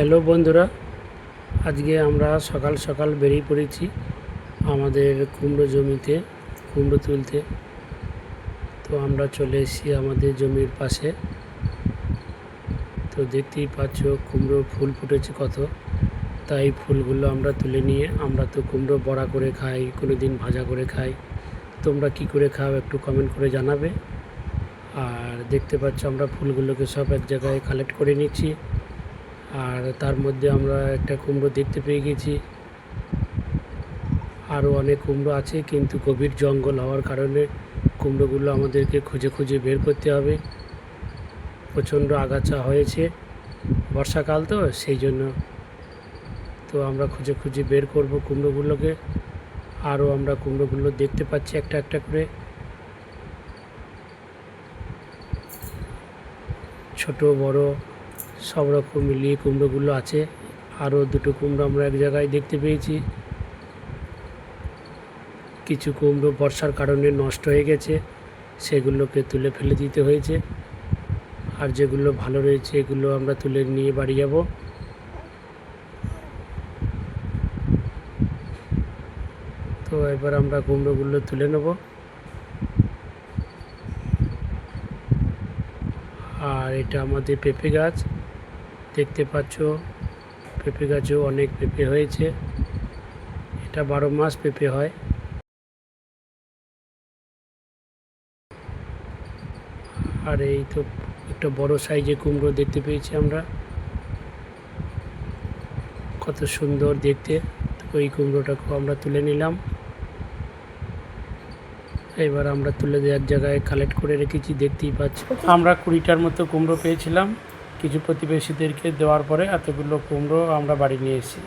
Hello বন্ধুরা, আজকে আমরা সকাল সকাল বেরিয়ে পড়েছি আমাদের কুমড়ো জমিতে কুমড়ো তুলতে। তো আমরা চলে এসেছি আমাদের জমির পাশে। তো দেখতেই পাচ্ছ কুমড়ো ফুল ফুটেছে কত, তাই ফুলগুলো আমরা তুলে নিয়ে আমরা তো কুমড়ো বড়া করে খাই, কোনো দিন ভাজা করে খাই। তোমরা কি করে খাও একটু কমেন্ট করে জানাবে। আর দেখতে পাচ্ছ আমরা ফুলগুলোকে সব এক জায়গায় কালেক্ট করে নিচ্ছি। আর তার মধ্যে আমরা একটা কুমড়ো দেখতে পেয়ে গেছি। আরও অনেক কুমড়ো আছে, কিন্তু গভীর জঙ্গল হওয়ার কারণে কুমড়োগুলো আমাদেরকে খুঁজে খুঁজে বের করতে হবে। প্রচণ্ড আগাছা হয়েছে, বর্ষাকাল তো সেই জন্য। তো আমরা খুঁজে খুঁজে বের করব কুমড়োগুলোকে। আরও আমরা কুমড়োগুলো দেখতে পাচ্ছি একটা একটা করে, ছোট বড় সব রকম মিলিয়ে কুমড়োগুলো আছে। আরও দুটো কুমড়ো আমরা এক জায়গায় দেখতে পেয়েছি। কিছু কুমড়ো বর্ষার কারণে নষ্ট হয়ে গেছে, সেগুলোকে তুলে ফেলে দিতে হয়েছে। আর যেগুলো ভালো রয়েছে এগুলো আমরা তুলে নিয়ে বাড়ি যাব। তো এবার আমরা কুমড়োগুলো তুলে নেব। আর এটা আমাদের পেঁপে গাছ, দেখতে পাচ্ছ পেঁপে গাছেও অনেক পেঁপে হয়েছে। এটা 12 মাস পেঁপে হয়। আর এই তো একটা বড় সাইজে কুমড়ো দেখতে পেয়েছি আমরা, কত সুন্দর দেখতে। ওই কুমড়োটাকেও আমরা তুলে নিলাম। এবার আমরা তুলে এক জায়গায় কালেক্ট করে রেখেছি, দেখতেই পাচ্ছি। আমরা 20টার মতো কুমড়ো পেয়েছিলাম, কিছু প্রতিবেশীদেরকে দেওয়ার পরে এতগুলো কুমড়ো আমরা বাড়ি নিয়ে এসেছি।